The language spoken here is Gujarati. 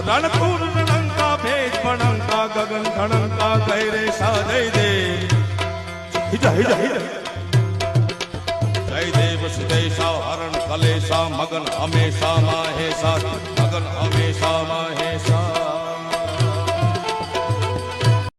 રણપુર રણંકા ભેજ પણંકા ગગન ધણંકા ગૈરે સા જય દેવ જય જય જય દેવ સુદેશા હરણ કલેશા મગન હમેશા માહેશા મગન હમેશા માહે